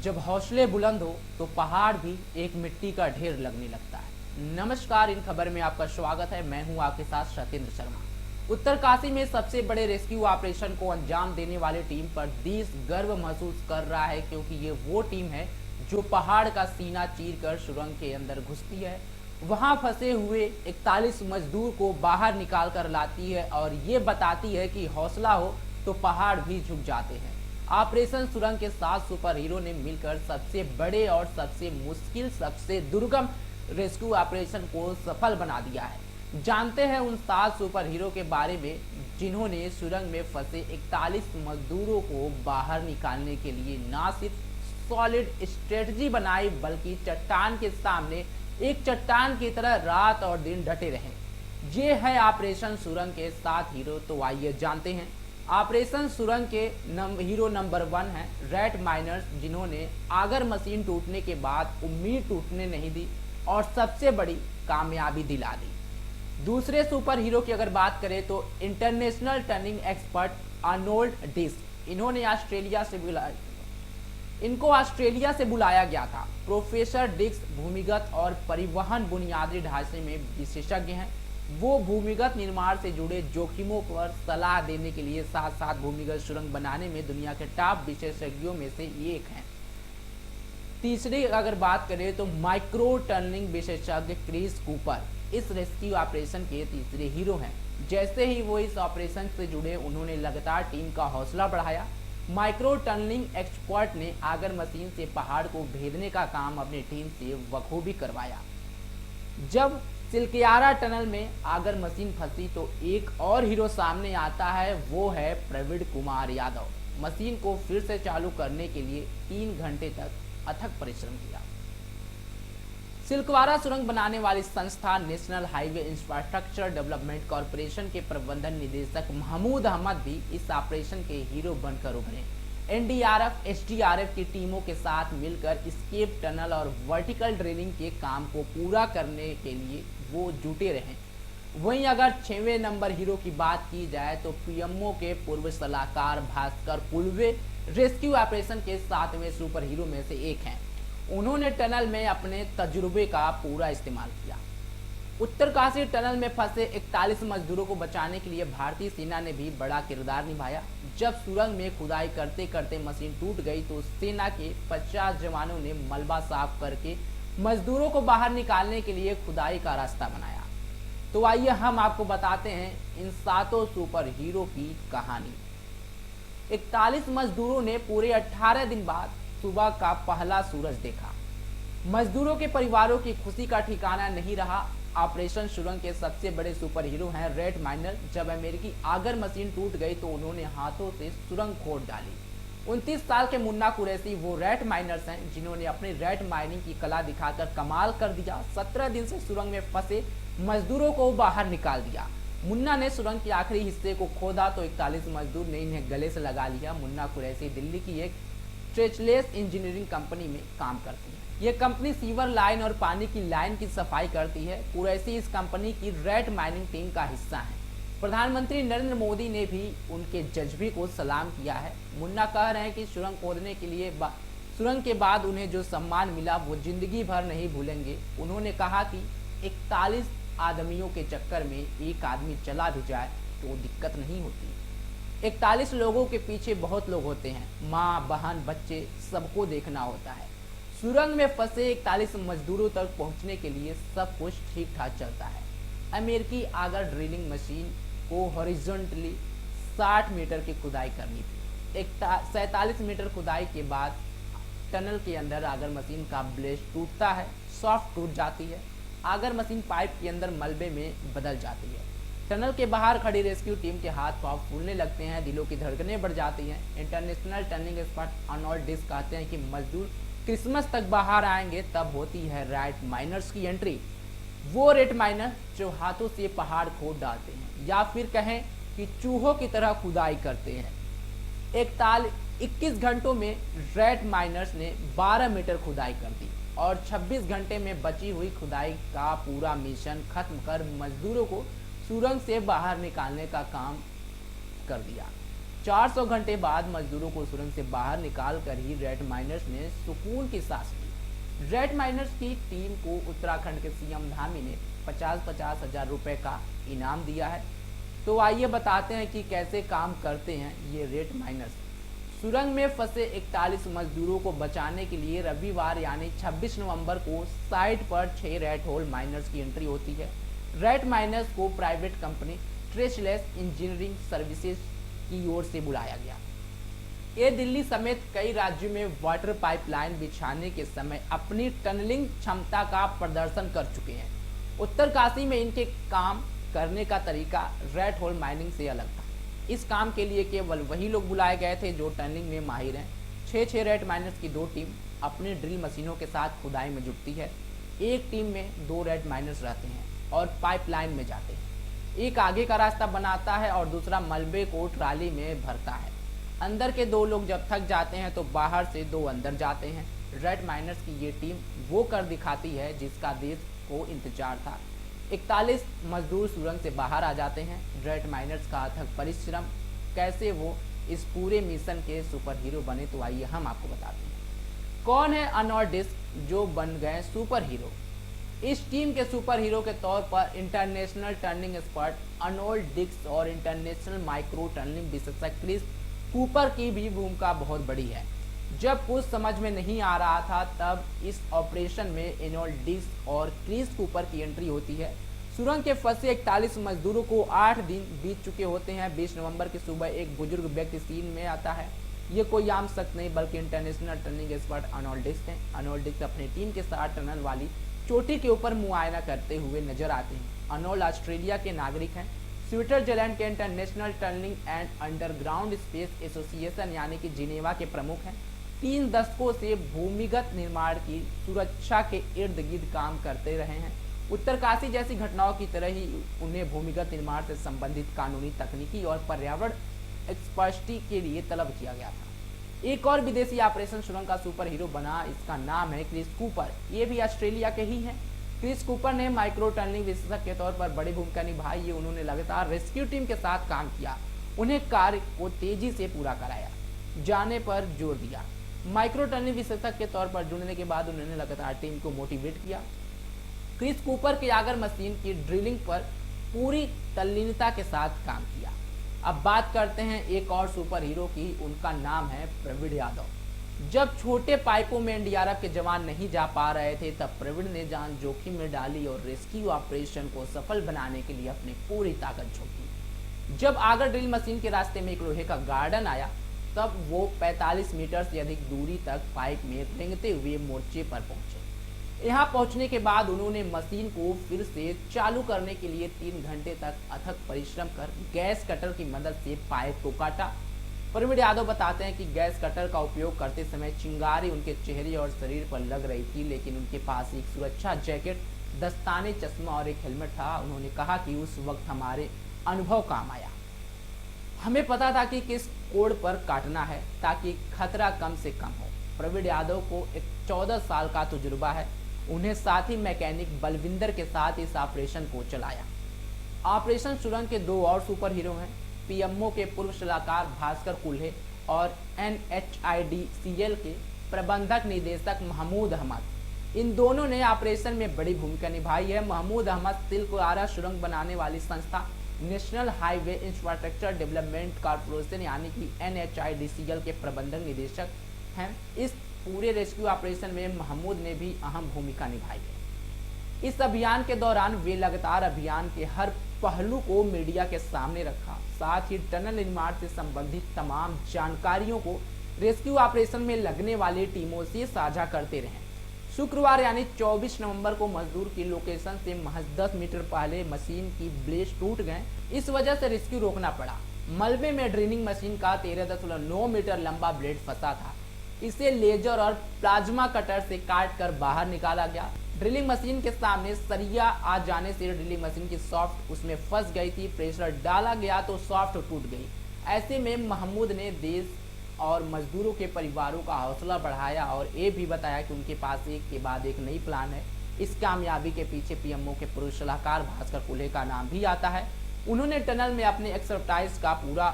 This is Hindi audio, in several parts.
जब हौसले बुलंद हो तो पहाड़ भी एक मिट्टी का ढेर लगने लगता है। नमस्कार, इन खबर में आपका स्वागत है। मैं हूं आपके साथ सत्येंद्र शर्मा। उत्तरकाशी में सबसे बड़े रेस्क्यू ऑपरेशन को अंजाम देने वाली टीम पर देश गर्व महसूस कर रहा है, क्योंकि ये वो टीम है जो पहाड़ का सीना चीरकर सुरंग के अंदर घुसती है, वहां फंसे हुए 41 मजदूर को बाहर निकाल कर लाती है और ये बताती है कि हौसला हो तो पहाड़ भी झुक जाते हैं। ऑपरेशन सुरंग के 7 सुपर हीरो ने मिलकर सबसे बड़े और सबसे मुश्किल, सबसे दुर्गम रेस्क्यू ऑपरेशन को सफल बना दिया है। जानते हैं उन 7 सुपर हीरो के बारे में जिन्होंने सुरंग में फंसे 41 मजदूरों को बाहर निकालने के लिए न सिर्फ सॉलिड स्ट्रेटजी बनाई, बल्कि चट्टान के सामने एक चट्टान की तरह रात और दिन डटे रहे। ये है ऑपरेशन सुरंग के 7 हीरो। तो आइए जानते हैं। ऑपरेशन सुरंग के हीरो नंबर 1 है रैट माइनर्स, जिन्होंने आगर मशीन टूटने के बाद उम्मीद टूटने नहीं दी और सबसे बड़ी कामयाबी दिला दी। दूसरे सुपर हीरो की अगर बात करें तो इंटरनेशनल टर्निंग एक्सपर्ट अर्नोल्ड डिस्क, इनको ऑस्ट्रेलिया से बुलाया गया था। प्रोफेसर डिस्क भूमिगत और परिवहन बुनियादी ढांचे में विशेषज्ञ हैं। वो भूमिगत निर्माण से जुड़े जोखिमों पर सलाह देने के लिए साथ साथ भूमिगत सुरंग बनाने में दुनिया के टॉप विशेषज्ञों में से एक हैं। तीसरी अगर बात करें तो माइक्रो टनलिंग विशेषज्ञ क्रिस कूपर इस रेस्क्यू ऑपरेशन के तीसरे हीरो हैं। जैसे ही वो इस ऑपरेशन से जुड़े, उन्होंने लगातार टीम का हौसला बढ़ाया। माइक्रो टनलिंग एक्सपर्ट ने आगर मशीन से पहाड़ को भेदने का काम अपनी टीम से बखूबी करवाया। जब सिलकियारा टनल में आगर मशीन फंसी तो एक और हीरो सामने आता है, वो है प्रवीण कुमार यादव। मशीन को फिर से चालू करने के लिए 3 घंटे तक अथक परिश्रम किया। सिलकवारा सुरंग बनाने वाली संस्था national highway infrastructure development corporation के प्रबंधन निदेशक महमूद अहमद भी इस ऑपरेशन के हीरो बनकर उभरे। एनडीआरएफ, एसडीआरएफ की टीमों के साथ मिलकर स्केप टनल और वर्टिकल ड्रिलिंग के काम को पूरा करने के लिए वो जुटे रहे। वहीं अगर 6वें नंबर हीरो की बात की जाए तो पीएमओ के पूर्व सलाहकार भास्कर पुलवे रेस्क्यू ऑपरेशन के 7वें सुपर हीरो में से एक हैं। उन्होंने टनल में अपने तजुर्बे का पूरा इस्तेमाल किया। उत्तरकाशी टनल में फंसे 41 मजदूरों को बचाने के लिए भारतीय सेना ने भी बड़ा किरदार निभाया। जब सुरंग में खुदाई करते करते मशीन टूट गई तो सेना के 50 जवानों ने मलबा साफ करके मजदूरों को बाहर निकालने के लिए खुदाई का रास्ता बनाया। तो आइए हम आपको बताते हैं इन 7 सुपर हीरो की कहानी। 41 मजदूरों ने पूरे 18 दिन बाद सुबह का पहला सूरज देखा। मजदूरों के परिवारों की खुशी का ठिकाना नहीं रहा। ऑपरेशन सुरंग के सबसे बड़े सुपर हीरो हैं रैट माइनर। जब अमेरिकी आगर मशीन टूट गई तो उन्होंने हाथों से सुरंग खोद डाली। 29 साल के मुन्ना कुरैशी वो रैट माइनर्स हैं जिन्होंने अपनी रैट माइनिंग की कला दिखाकर कमाल कर दिया। 17 दिन से सुरंग में फंसे मजदूरों को बाहर निकाल दिया। मुन्ना ने सुरंग के आखिरी हिस्से को खोदा तो 41 मजदूर ने इन्हें गले से लगा लिया। मुन्ना कुरैशी दिल्ली की एक स्ट्रेचलेस इंजीनियरिंग कंपनी में काम करती है। यह कंपनी सीवर लाइन और पानी की लाइन की सफाई करती है। कुरैशी इस कंपनी की रैट माइनिंग टीम का हिस्सा है। प्रधानमंत्री नरेंद्र मोदी ने भी उनके जज्बे को सलाम किया है। मुन्ना कह रहे हैं कि सुरंग खोदने के लिए सुरंग के बाद उन्हें जो सम्मान मिला वो जिंदगी भर नहीं भूलेंगे। उन्होंने कहा कि 41 आदमियों के चक्कर में एक आदमी चला भी जाए तो दिक्कत नहीं होती। 41 लोगों के पीछे बहुत लोग होते हैं, माँ, बहन, बच्चे, सबको देखना होता है। सुरंग में फंसे 41 मजदूरों तक पहुंचने के लिए सब कुछ ठीक ठाक चलता है। अमेरिकी आगर ड्रिलिंग मशीन को हॉरिजॉन्टली 60 मीटर की खुदाई करनी थी। 47 मीटर खुदाई के बाद टनल के अंदर आगर मशीन का ब्लेड टूटता है, सॉफ्ट टूट जाती है। आगर मशीन पाइप के अंदर मलबे में बदल जाती है। टनल के बाहर खड़ी रेस्क्यू टीम के हाथ पांव फूलने लगते हैं, दिलों की धड़कनें बढ़ जाती हैं। इंटरनेशनल टर्निंग एक्सपर्ट अर्नोल्ड डिस्क कहते हैं कि मजदूर क्रिसमस तक बाहर आएंगे तब होती है रैट माइनर्स की एंट्री। वो रैट माइनर जो हाथों से पहाड़ खोद डालते हैं या फिर कहें कि चूहों की तरह खुदाई करते हैं। 21 घंटों में रैट माइनर्स ने 12 मीटर खुदाई कर दी और 26 घंटे में बची हुई खुदाई का पूरा मिशन खत्म कर मजदूरों को सुरंग से बाहर निकालने का काम कर दिया। 400 घंटे बाद मजदूरों को सुरंग से बाहर निकाल कर ही रेड माइनर्स ने सुकून की सांस ली। रेड माइनर्स की टीम को उत्तराखंड के सीएम धामी ने 50-50 हजार रुपए का इनाम दिया है। तो आइए बताते हैं कि कैसे काम करते हैं ये रेड माइनर्स। सुरंग में फंसे 41 मजदूरों को बचाने के लिए रविवार यानी 26 नवंबर को साइट पर 6 रेड होल माइनर्स की एंट्री होती है। रेड माइनर्स को private company traceless engineering services की ओर से बुलाया गया। ये दिल्ली समेत कई राज्यों में वाटर पाइपलाइन बिछाने के समय अपनी टनलिंग क्षमता का प्रदर्शन कर चुके हैं। उत्तरकाशी में इनके काम करने का तरीका रेड होल माइनिंग से अलग था। इस काम के लिए केवल वही लोग बुलाए गए थे जो टनलिंग में माहिर हैं। 6 रेड माइनर्स की 2 टीम अपनी ड्रिल मशीनों के साथ खुदाई में जुटती है। एक टीम में 2 रेड माइनर्स रहते हैं और पाइपलाइन में जाते हैं। एक आगे का रास्ता बनाता है और दूसरा मलबे को ट्राली में भरता है। अंदर के 2 लोग जब थक जाते हैं तो बाहर से 2 अंदर जाते हैं। रेड माइनर्स की ये टीम वो कर दिखाती है जिसका देश को इंतजार था। 41 मजदूर सुरंग से बाहर आ जाते हैं। रेड माइनर्स का अथक परिश्रम, कैसे वो इस पूरे मिशन के सुपर हीरो बने, तो आइए हम आपको बताते हैं। कौन है अनोर डिस्क जो बन गए सुपर हीरो? इस टीम के सुपर हीरो के तौर पर इंटरनेशनल टर्निंग एक्सपर्ट अर्नोल्ड डिक्स और इंटरनेशनल माइक्रो टर्निंग विशेषज्ञ क्रिस कूपर की भी भूमिका बहुत बड़ी है। जब कुछ समझ में नहीं आ रहा था तब इस ऑपरेशन में अर्नोल्ड डिक्स और क्रिस कूपर की एंट्री होती है। सुरंग के फंसे 41 मजदूरों को 8 दिन बीत चुके होते हैं। 20 नवंबर की सुबह एक बुजुर्ग व्यक्ति सीन में आता है। ये कोई आम शख्स नहीं बल्कि international turning expert Arnold Dix हैं। अर्नोल्ड डिक्स अपनी टीम के साथ टनल वाली चोटी के ऊपर मुआयना करते हुए नजर आते हैं। अर्नोल्ड ऑस्ट्रेलिया के नागरिक हैं। स्विट्जरलैंड के international tunnelling and underground space association यानी कि जिनेवा के प्रमुख हैं। 3 दशकों से भूमिगत निर्माण की सुरक्षा के इर्द गिर्द काम करते रहे हैं। उत्तरकाशी जैसी घटनाओं की तरह ही उन्हें भूमिगत निर्माण से संबंधित कानूनी, तकनीकी और पर्यावरण एक्सपर्टी के लिए तलब किया गया था। एक और विदेशी ऑपरेशन सुरंग का सुपर हीरो बना, इसका नाम है क्रिस कूपर। ये भी ऑस्ट्रेलिया के ही हैं। क्रिस कूपर ने माइक्रो टनलिंग विशेषज्ञ के तौर पर बड़ी भूमिका निभाई है। उन्होंने लगातार रेस्क्यू टीम के साथ काम किया, उन्हें कार्य को तेजी से पूरा कराया जाने पर जोर दिया। माइक्रो टनलिंग विशेषज्ञ के तौर पर जुड़ने के बाद उन्होंने लगातार टीम को मोटिवेट किया। क्रिस कूपर की आगर मशीन की ड्रिलिंग पर पूरी तल्लीनता के साथ काम किया। अब बात करते हैं एक और सुपर हीरो की, उनका नाम है प्रवीण यादव। जब छोटे पाइपों में एनडीआरएफ के जवान नहीं जा पा रहे थे तब प्रवीण ने जान जोखिम में डाली और रेस्क्यू ऑपरेशन को सफल बनाने के लिए अपनी पूरी ताकत झोंकी। जब आगर ड्रिल मशीन के रास्ते में एक लोहे का गार्डन आया तब वो 45 मीटर से अधिक दूरी तक पाइप में रेंगते हुए मोर्चे पर पहुंचे। यहाँ पहुंचने के बाद उन्होंने मशीन को फिर से चालू करने के लिए 3 घंटे तक अथक परिश्रम कर गैस कटर की मदद से पाइप को काटा। प्रवीण यादव बताते हैं कि गैस कटर का उपयोग करते समय चिंगारी उनके चेहरे और शरीर पर लग रही थी, लेकिन उनके पास एक सुरक्षा जैकेट, दस्ताने, चश्मा और एक हेलमेट था। उन्होंने कहा कि उस वक्त हमारे अनुभव काम आया। हमें पता था कि किस कोड पर काटना है ताकि खतरा कम से कम हो। प्रवीण यादव को एक 14 साल का तजुर्बा है। उन्हें साथी मैकेनिक बलविंदर के साथ इस ऑपरेशन को चलाया। ऑपरेशन सुरंग के 2 और सुपर हीरो हैं, पीएमओ के पूर्व सलाहकार भास्कर कुल्हे और NHIDCL के प्रबंधक निदेशक महमूद अहमद। इन दोनों ने ऑपरेशन में बड़ी भूमिका निभाई है। महमूद अहमद तिलकुआरा सुरंग बनाने वाली संस्था national highway infrastructure development corporation यानी कि NHIDCL के प्रबंधक निदेशक हैं। इस पूरे रेस्क्यू ऑपरेशन में महमूद ने भी अहम भूमिका निभाई है। इस अभियान के दौरान वे लगातार अभियान के हर पहलू को मीडिया के सामने रखा, साथ ही टनल निर्माण से संबंधित तमाम जानकारियों को रेस्क्यू ऑपरेशन में लगने वाली टीमों से साझा करते रहे। शुक्रवार यानी 24 नवंबर को मजदूर की लोकेशन से महज 10 मीटर पहले मशीन की ब्लेड टूट गए। इस वजह से रेस्क्यू रोकना पड़ा। मलबे में ड्रिलिंग मशीन का 13.9 मीटर लंबा ब्लेड फंसा था। इसे लेजर और प्लाज्मा कटर से काट कर बाहर निकाला गया। ड्रिलिंग मशीन के सामने सरिया आ जाने से ड्रिलिंग मशीन की सॉफ्ट उसमें फंस गई थी। प्रेशर डाला गया तो सॉफ्ट टूट गई। ऐसे में महमूद ने देश और मजदूरों के परिवारों का हौसला बढ़ाया और ये भी बताया कि उनके पास एक के बाद एक नई प्लान है। इस कामयाबी के पीछे पीएमओ के पूर्व सलाहकार भास्कर कुल्हे का नाम भी आता है। उन्होंने टनल में अपने एक्सपर्टाइज का पूरा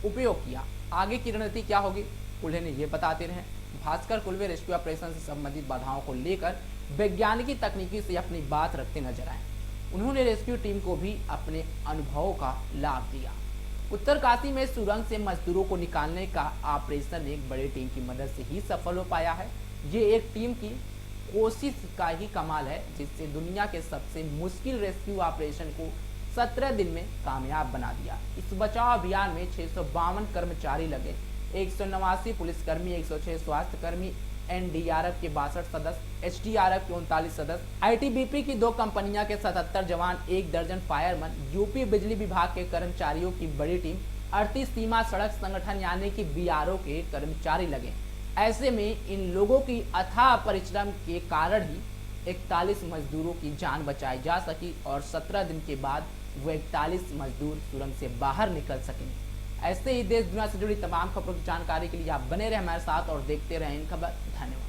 उपयोग किया। आगे की रणनीति क्या होगी, कुल्हे ने ये बताते रहे। भास्कर कुल्हे रेस्क्यू ऑपरेशन से संबंधित बाधाओं को लेकर वैज्ञानिकी तकनीकी से अपनी बात रखते नजर आए। उन्होंने रेस्क्यू टीम को भी अपने अनुभवों का लाभ दिया। उत्तरकाशी में सुरंग से मजदूरों को निकालने का ऑपरेशन एक बड़ी टीम की मदद से ही सफल हो पाया है। ये एक टीम की कोशिश का ही कमाल है, जिससे दुनिया के सबसे मुश्किल रेस्क्यू ऑपरेशन को 17 दिन में कामयाब बना दिया। इस बचाव अभियान में 652 कर्मचारी लगे, 189 पुलिसकर्मी, 106 स्वास्थ्य कर्मी, एनडीआरएफ के 62 सदस्य, एसडीआरएफ के 39 सदस्य, आईटीबीपी की 2 कंपनियां के 77 जवान, 1 दर्जन फायरमैन, यूपी बिजली विभाग के कर्मचारियों की बड़ी टीम, 38 सीमा सड़क संगठन यानी कि बीआरओ के कर्मचारी लगे। ऐसे में इन लोगों की अथाह परिश्रम के कारण ही 41 मजदूरों की जान बचाई जा सकी और 17 दिन के बाद वो 41 मजदूर सुरंग से बाहर निकल सकेंगे। ऐसे ही देश दुनिया से जुड़ी तमाम खबरों की जानकारी के लिए आप बने रहे हमारे साथ और देखते रहें इन खबर। धन्यवाद।